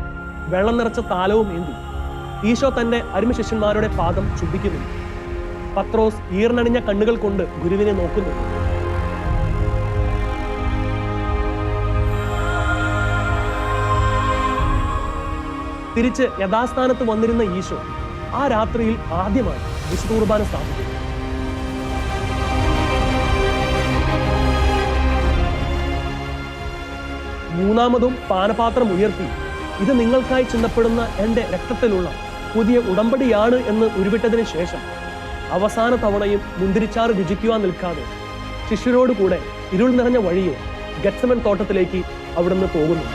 വെള്ളം നിറച്ച താലവും ഏന്തി ഈശോ തന്റെ അരുമ ശിഷ്യന്മാരുടെ പാദം ചുംബിക്കുന്നു. പത്രോസ് ഈർന്നണിഞ്ഞ കണ്ണുകൾ കൊണ്ട് ഗുരുവിനെ നോക്കുന്നു. തിരിച്ച് യഥാസ്ഥാനത്ത് വന്നിരുന്ന ഈശോ ആ രാത്രിയിൽ ആദ്യമായി വിശുദ്ധ കുർബാന സ്ഥാപിക്കുന്നു. മൂന്നാമതും പാനപാത്രം ഉയർത്തി, ഇത് നിങ്ങൾക്കായി ചിന്തപ്പെടുന്ന എന്റെ രക്തത്തിലുള്ള പുതിയ ഉടമ്പടിയാണ് എന്ന് ഉരുവിട്ടതിന് ശേഷം അവസാന തവണയും മുന്തിരിച്ചാറ് രുചിക്കുവാൻ നിൽക്കാതെ ശിഷ്യരോട് കൂടെ ഇരുൾ നിറഞ്ഞ വഴിയെ ഗെത്സമൻ തോട്ടത്തിലേക്ക് അവിടുന്ന് പോകുന്നു.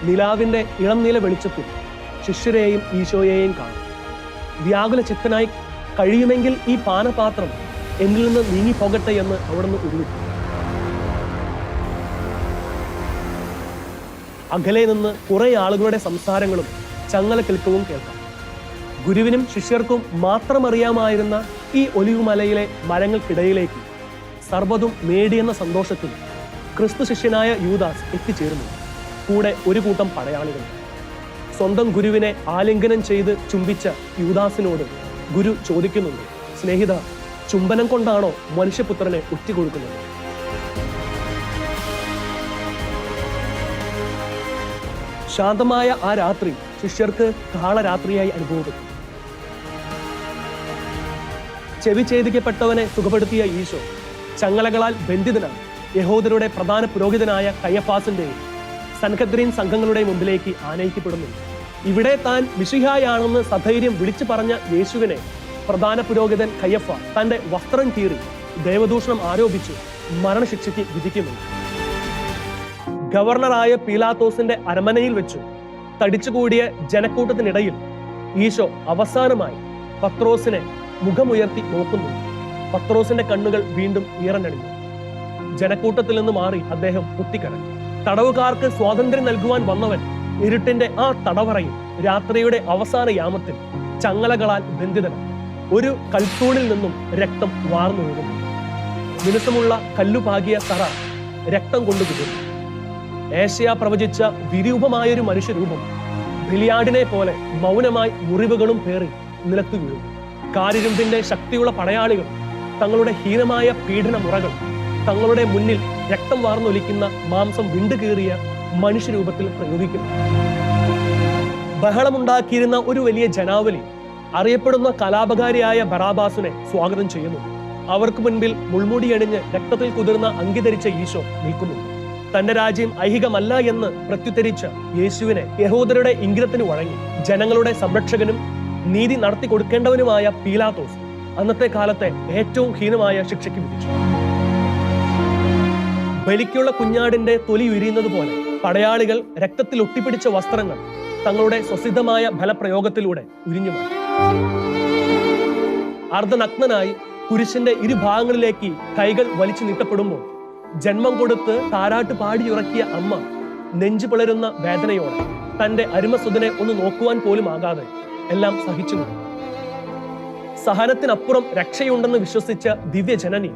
നിലാവിന്റെ ഇളം നീല വെളിച്ചത്തിൽ ശിഷ്യരെയും ഈശോയെയും കാണും. വ്യാകുല ചിത്തനായി കഴിയുമെങ്കിൽ ഈ പാനപാത്രം എന്നിൽ നിന്ന് നീങ്ങിപ്പോകട്ടെ എന്ന് അവിടുന്ന് ഉരുവിട്ടു. അകലെ നിന്ന് കുറെ ആളുകളുടെ സംസാരങ്ങളും ചങ്ങല കിൽക്കവും കേൾക്കാം. ഗുരുവിനും ശിഷ്യർക്കും മാത്രം അറിയാമായിരുന്ന ഈ ഒലിവുമലയിലെ മരങ്ങൾക്കിടയിലേക്ക് സർവ്വതും നേടിയെന്ന സന്തോഷത്തിൽ ക്രിസ്തു ശിഷ്യനായ യൂദാസ് എത്തിച്ചേരുന്നു. കൂടെ ഒരു കൂട്ടം പടയാളികൾ. സ്വന്തം ഗുരുവിനെ ആലിംഗനം ചെയ്ത് ചുംബിച്ച യൂദാസിനോട് ഗുരു ചോദിക്കുന്നുണ്ട്, സ്നേഹിത, ചുംബനം കൊണ്ടാണോ മനുഷ്യപുത്രനെ ഒറ്റിക്കൊടുക്കുന്നത്? ശാന്തമായ ആ രാത്രി ശിഷ്യർക്ക് കാളരാത്രിയായി അനുഭവപ്പെട്ടു. ചെവി ഛേദിക്കപ്പെട്ടവനെ സുഖപ്പെടുത്തിയ ഈശോ ചങ്ങലകളാൽ ബന്ധിതനായി യഹൂദരുടെ പ്രധാന പുരോഹിതനായ കയ്യഫാസിന്റെയും സൻഹദ്രീൻ സംഘങ്ങളുടെ മുമ്പിലേക്ക് ആനയിക്കപ്പെടുന്നു. ഇവിടെ താൻ മിശിഹായാണെന്ന് സധൈര്യം വിളിച്ചു പറഞ്ഞ യേശുവിനെ പ്രധാന പുരോഹിതൻ കയ്യഫ തന്റെ വസ്ത്രം കീറി ദേവദൂഷണം ആരോപിച്ച് മരണശിക്ഷയ്ക്ക് വിധിക്കുന്നുണ്ട്. ഗവർണറായ പീലാത്തോസിന്റെ അരമനയിൽ വെച്ചു തടിച്ചുകൂടിയ ജനക്കൂട്ടത്തിനിടയിൽ ഈശോ അവസാനമായി പത്രോസിനെ മുഖമുയർത്തി നോക്കുന്നു. പത്രോസിന്റെ കണ്ണുകൾ വീണ്ടും ഈറനണിഞ്ഞു. ജനക്കൂട്ടത്തിൽ നിന്ന് മാറി അദ്ദേഹം പൊട്ടിക്കരഞ്ഞു. തടവുകാർക്ക് സ്വാതന്ത്ര്യം നൽകുവാൻ വന്നവൻ ഇരുട്ടിന്റെ ആ തടവറയിൽ രാത്രിയുടെ അവസാന യാമത്തിൽ ചങ്ങലകളാൽ ബന്ധിതനാണ്. ഒരു കൽത്തൂണിൽ നിന്നും രക്തം വാർന്നൊഴുകുന്നു. മിനുസമുള്ള കല്ലുപാകിയ തറ രക്തം കൊണ്ട് കുതിർന്നു. ഏശയ്യാ പ്രവചിച്ച വിരൂപമായൊരു മനുഷ്യരൂപം ബലിയാടിനെ പോലെ മൗനമായി മുറിവുകളും പേറി നിലത്തു വീഴുന്നു. കാരിരുമ്പിന്റെ ശക്തിയുള്ള പടയാളികൾ തങ്ങളുടെ ഹീനമായ പീഡന മുറകൾ, തങ്ങളുടെ മുന്നിൽ രക്തം വാർന്നൊലിക്കുന്ന മാംസം വിണ്ടുകീറിയ മനുഷ്യരൂപത്തിൽ പ്രയോഗിക്കുന്നു. ബഹളമുണ്ടാക്കിയിരുന്ന ഒരു വലിയ ജനാവലി അറിയപ്പെടുന്ന കലാപകാരിയായ ബറാബാസിനെ സ്വാഗതം ചെയ്യുന്നു. അവർക്ക് മുൻപിൽ മുൾമുടിയണിഞ്ഞ് രക്തത്തിൽ കുതിർന്ന അങ്കി ധരിച്ച ഈശോ നിൽക്കുന്നു. തന്റെ രാജ്യം ഐഹികമല്ല എന്ന് പ്രത്യുത്തരിച്ച യേശുവിനെ യഹൂദരുടെ ഇംഗിതത്തിന് വഴങ്ങി ജനങ്ങളുടെ സംരക്ഷകനും നീതി നടത്തി കൊടുക്കേണ്ടവനുമായ പീലാത്തോസ് അന്നത്തെ കാലത്തെ ഏറ്റവും ഹീനമായ ശിക്ഷയ്ക്ക് വിധിച്ചു. ബലിക്കുള്ള കുഞ്ഞാടിന്റെ തൊലി ഉരിയുന്നത് പോലെ പടയാളികൾ രക്തത്തിൽ ഒട്ടിപ്പിടിച്ച വസ്ത്രങ്ങൾ തങ്ങളുടെ സ്വസിദ്ധമായ ഫലപ്രയോഗത്തിലൂടെ ഉരിഞ്ഞു മാറ്റി. അർദ്ധനഗ്നനായി കുരിശിന്റെ ഇരുഭാഗങ്ങളിലേക്ക് കൈകൾ വലിച്ചു നീട്ടപ്പെടുമ്പോൾ ജന്മം കൊടുത്ത് താരാട്ട് പാടിയുറക്കിയ അമ്മ നെഞ്ചു പിളരുന്ന വേദനയോടെ തന്റെ അരുമസുതനെ ഒന്ന് നോക്കുവാൻ പോലും ആകാതെ എല്ലാം സഹിച്ചു. സഹനത്തിനപ്പുറം രക്ഷയുണ്ടെന്ന് വിശ്വസിച്ച ദിവ്യജനനി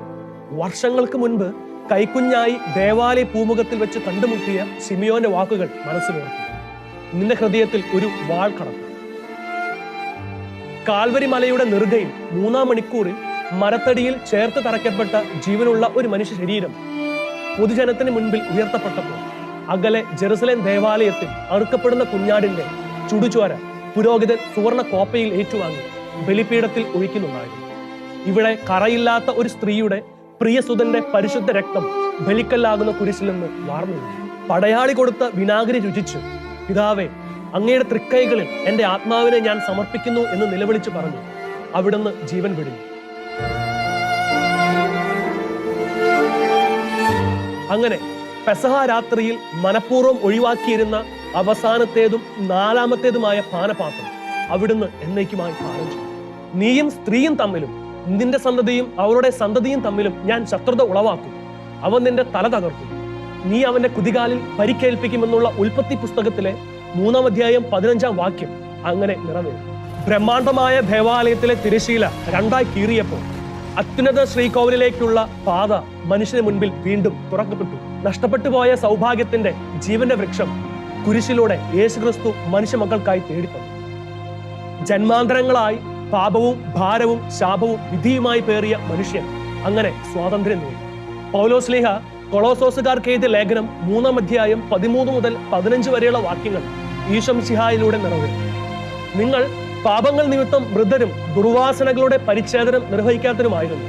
വർഷങ്ങൾക്ക് മുൻപ് കൈക്കുഞ്ഞായി ദേവാലയ പൂമുഖത്തിൽ വെച്ച് കണ്ടുമുട്ടിയ ശിമിയോന്റെ വാക്കുകൾ മനസ്സിലോർത്തു. നിന്റെ ഹൃദയത്തിൽ ഒരു വാൾ കടക്കും. കാൽവരി മലയുടെ നെറുകയിൽ 3-ാം മണിക്കൂറിൽ മരത്തടിയിൽ ചേർത്ത് തറയ്ക്കപ്പെട്ട ജീവനുള്ള ഒരു മനുഷ്യ ശരീരം പൊതുജനത്തിന് മുൻപിൽ ഉയർത്തപ്പെട്ടപ്പോൾ അകലെ ജെറുസലേം ദേവാലയത്തിൽ അറുക്കപ്പെടുന്ന കുഞ്ഞാടിന്റെ ചുടുചോര പുരോഹിതൻ സുവർണ കോപ്പയിൽ ഏറ്റുവാങ്ങി ബലിപീഠത്തിൽ ഒഴിക്കുന്നുണ്ടായിരുന്നു. ഇവിടെ കറയില്ലാത്ത ഒരു സ്ത്രീയുടെ പ്രിയസുതന്റെ പരിശുദ്ധ രക്തം ബലിക്കല്ലാകുന്ന കുരിശിൽ നിന്ന് വാർന്നു. പടയാളി കൊടുത്ത വിനാഗിരി രുചിച്ച്, പിതാവേ, അങ്ങയുടെ തൃക്കൈകളിൽ എന്റെ ആത്മാവിനെ ഞാൻ സമർപ്പിക്കുന്നു എന്ന് നിലവിളിച്ചു പറഞ്ഞു അവിടുന്ന് ജീവൻ വിടുന്നു. അങ്ങനെ പെസഹ രാത്രിയിൽ മനഃപൂർവ്വം ഒഴിവാക്കിയിരുന്ന അവസാനത്തേതും 4ാമത്തേതുമായ പാനപാത്രം അവിടുന്ന് എന്നേക്കുമായി പാനം ചെയ്തു. നീയും സ്ത്രീയും തമ്മിലും നിന്റെ സന്തതിയും അവരുടെ സന്തതിയും തമ്മിലും ഞാൻ ശത്രുത ഉളവാക്കും. അവൻ നിന്റെ തല തകർക്കും, നീ അവന്റെ കുതികാലിൽ പരിക്കേൽപ്പിക്കുമെന്നുള്ള ഉൽപ്പത്തി പുസ്തകത്തിലെ 3-ാം അധ്യായം 15-ാം വാക്യം അങ്ങനെ നിറവേറും. ബ്രഹ്മാണ്ഡമായ ദേവാലയത്തിലെ തിരശീല 2ആയി കീറിയപ്പോൾ അത്യുന്നത ശ്രീകോവിലേക്കുള്ള പാത മനുഷ്യന് മുൻപിൽ വീണ്ടും തുറക്കപ്പെട്ടു. നഷ്ടപ്പെട്ടു പോയ സൗഭാഗ്യത്തിന്റെ ജീവന്റെ വൃക്ഷം കുരിശിലൂടെ യേശുക്രിസ്തു മനുഷ്യ മക്കൾക്കായി തേടിത്തന്നു. ജന്മാന്തരങ്ങളായി പാപവും ഭാരവും ശാപവും വിധിയുമായി പേറിയ മനുഷ്യൻ അങ്ങനെ സ്വാതന്ത്ര്യം നേടി. പൗലോസ്ലീഹ കൊളോസോസുകാർക്ക് എഴുതിയ ലേഖനം 3-ാം അധ്യായം 13 മുതൽ 15 വരെയുള്ള വാക്യങ്ങൾ ഈശോ മിശിഹായിലൂടെ നിറവേറി. നിങ്ങൾ പാപങ്ങൾ നിമിത്തം മൃതരും ദുർവാസനകളുടെ പരിച്ഛേദനം നിർവഹിക്കാത്തവരുമായിരുന്നു.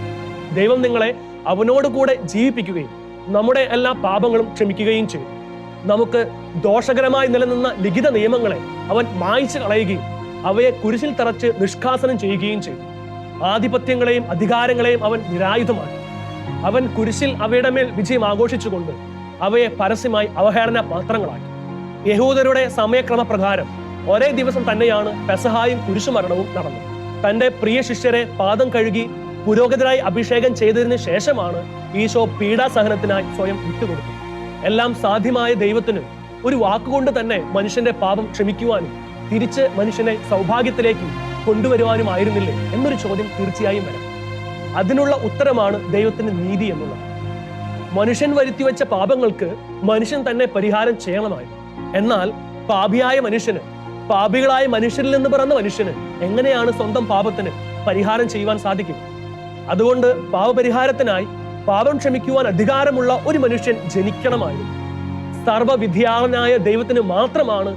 ദൈവം നിങ്ങളെ അവനോട് കൂടെ ജീവിപ്പിക്കുകയും നമ്മുടെ എല്ലാ പാപങ്ങളും ക്ഷമിക്കുകയും ചെയ്തു. നമുക്ക് ദോഷകരമായി നിലനിന്ന ലിഖിത നിയമങ്ങളെ അവൻ മായ്ച്ചു കളയുകയും അവയെ കുരിശിൽ തറച്ച് നിഷ്കാസനം ചെയ്യുകയും ചെയ്തു. ആധിപത്യങ്ങളെയും അധികാരങ്ങളെയും അവൻ നിരായുധമാക്കി. അവൻ കുരിശിൽ അവയുടെ മേൽ വിജയം ആഘോഷിച്ചുകൊണ്ട് അവയെ പരസ്യമായി അവഹേളന പാത്രങ്ങളാക്കി. യഹൂദരുടെ സമയക്രമപ്രകാരം ഒരേ ദിവസം തന്നെയാണ് പെസഹായും കുരിശുമരണവും നടന്നത്. തന്റെ പ്രിയ ശിഷ്യരെ പാദം കഴുകി പുരോഹിതരായി അഭിഷേകം ചെയ്തതിനു ശേഷമാണ് ഈശോ പീഡാസഹനത്തിനായി സ്വയം വിട്ടുകൊടുത്തത്. എല്ലാം സാധ്യമായ ദൈവത്തിന് ഒരു വാക്കുകൊണ്ട് തന്നെ മനുഷ്യന്റെ പാപം ക്ഷമിക്കുവാനും തിരിച്ച് മനുഷ്യനെ സൗഭാഗ്യത്തിലേക്ക് കൊണ്ടുവരുവാനുമായിരുന്നില്ലേ എന്നൊരു ചോദ്യം തീർച്ചയായും വരാം. അതിനുള്ള ഉത്തരമാണ് ദൈവത്തിന്റെ നീതി എന്നുള്ളത്. മനുഷ്യൻ വരുത്തിവെച്ച പാപങ്ങൾക്ക് മനുഷ്യൻ തന്നെ പരിഹാരം ചെയ്യണമായിരുന്നു. എന്നാൽ പാപിയായ മനുഷ്യന്, പാപികളായ മനുഷ്യരിൽ നിന്ന് പിറന്ന മനുഷ്യന് എങ്ങനെയാണ് സ്വന്തം പാപത്തിന് പരിഹാരം ചെയ്യുവാൻ സാധിക്കും? അതുകൊണ്ട് പാപപരിഹാരത്തിനായി പാപം ക്ഷമിക്കുവാൻ അധികാരമുള്ള ഒരു മനുഷ്യൻ ജനിക്കണമായിരുന്നു. സർവ്വവിദ്യാളനായ ദൈവത്തിന് മാത്രമാണ്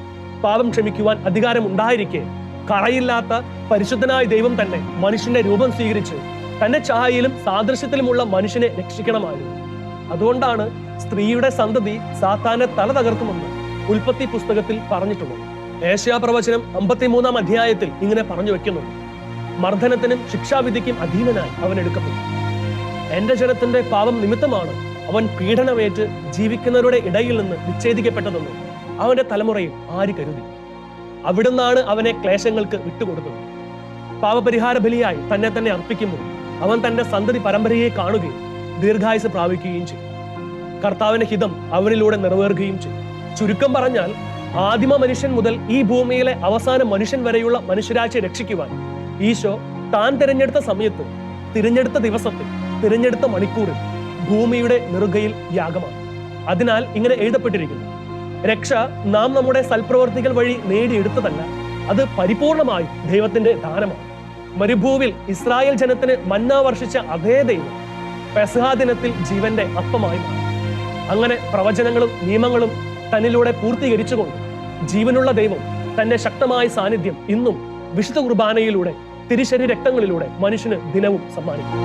പാപം ക്ഷമിക്കുവാൻ അധികാരമുണ്ടായിരിക്കെ കറയില്ലാത്ത പരിശുദ്ധനായ ദൈവം തന്നെ മനുഷ്യന്റെ രൂപം സ്വീകരിച്ച് തന്റെ ഛായയിലും സാദൃശ്യത്തിലുമുള്ള മനുഷ്യനെ രക്ഷിക്കണമായിരുന്നു. അതുകൊണ്ടാണ് സ്ത്രീയുടെ സന്തതി സാത്താനെ തല തകർക്കുമെന്ന് ഉൽപ്പത്തി പുസ്തകത്തിൽ പറഞ്ഞിട്ടുള്ളത്. ഏശയ്യാപ്രവചനം 53-ാം അധ്യായത്തിൽ ഇങ്ങനെ പറഞ്ഞു വെക്കുന്നുണ്ട്: മർദ്ദനത്തിനും ശിക്ഷാവിധിക്കും അധീനനായി അവൻ എടുക്കപ്പെട്ടു. എന്റെ ജനത്തിന്റെ പാപം നിമിത്തമാണ് അവൻ പീഡനമേറ്റ് ജീവിക്കുന്നവരുടെ ഇടയിൽ നിന്ന് വിച്ഛേദിക്കപ്പെട്ടതെന്ന് അവന്റെ തലമുറയിൽ ആര് കരുതി? അവിടുന്നാണ് അവനെ ക്ലേശങ്ങൾക്ക് വിട്ടുകൊടുത്തത്. പാപപരിഹാര ബലിയായി തന്നെ തന്നെ അർപ്പിക്കുമ്പോൾ അവൻ തന്റെ സന്തതി പരമ്പരയെ കാണുകയും ദീർഘായുസ് പ്രാപിക്കുകയും ചെയ്യും. കർത്താവിന്റെ ഹിതം അവനിലൂടെ നിറവേറുകയും ചെയ്യും. ചുരുക്കം പറഞ്ഞാൽ, ആദിമ മനുഷ്യൻ മുതൽ ഈ ഭൂമിയിലെ അവസാന മനുഷ്യൻ വരെയുള്ള മനുഷ്യരാശിയെ രക്ഷിക്കുവാൻ ഈശോ താൻ തിരഞ്ഞെടുത്ത സമയത്ത്, തിരഞ്ഞെടുത്ത ദിവസത്തിൽ, തിരഞ്ഞെടുത്ത മണിക്കൂറിൽ ഭൂമിയുടെ നെറുകയിൽ യാഗമാണ്. അതിനാൽ ഇങ്ങനെ എഴുതപ്പെട്ടിരിക്കുന്നു: രക്ഷ നാം നമ്മുടെ സൽപ്രവർത്തികൾ വഴി നേടിയെടുത്തതല്ല, അത് പരിപൂർണമായും ദൈവത്തിന്റെ ദാനമാണ്. മരുഭൂവിൽ ഇസ്രായേൽ ജനത്തിന് മന്ന വർഷിച്ച അതേ ദൈവം പെസഹാ ദിനത്തിൽ ജീവന്റെ അപ്പമായി മാറി. അങ്ങനെ പ്രവചനങ്ങളും നിയമങ്ങളും തന്നിലൂടെ പൂർത്തീകരിച്ചുകൊണ്ട് ജീവനുള്ള ദൈവം തന്റെ ശക്തമായ സാന്നിധ്യം ഇന്നും വിശുദ്ധ കുർബാനയിലൂടെ തിരുശരീര രക്തങ്ങളിലൂടെ മനുഷ്യന് ദിനവും സമ്മാനിക്കും.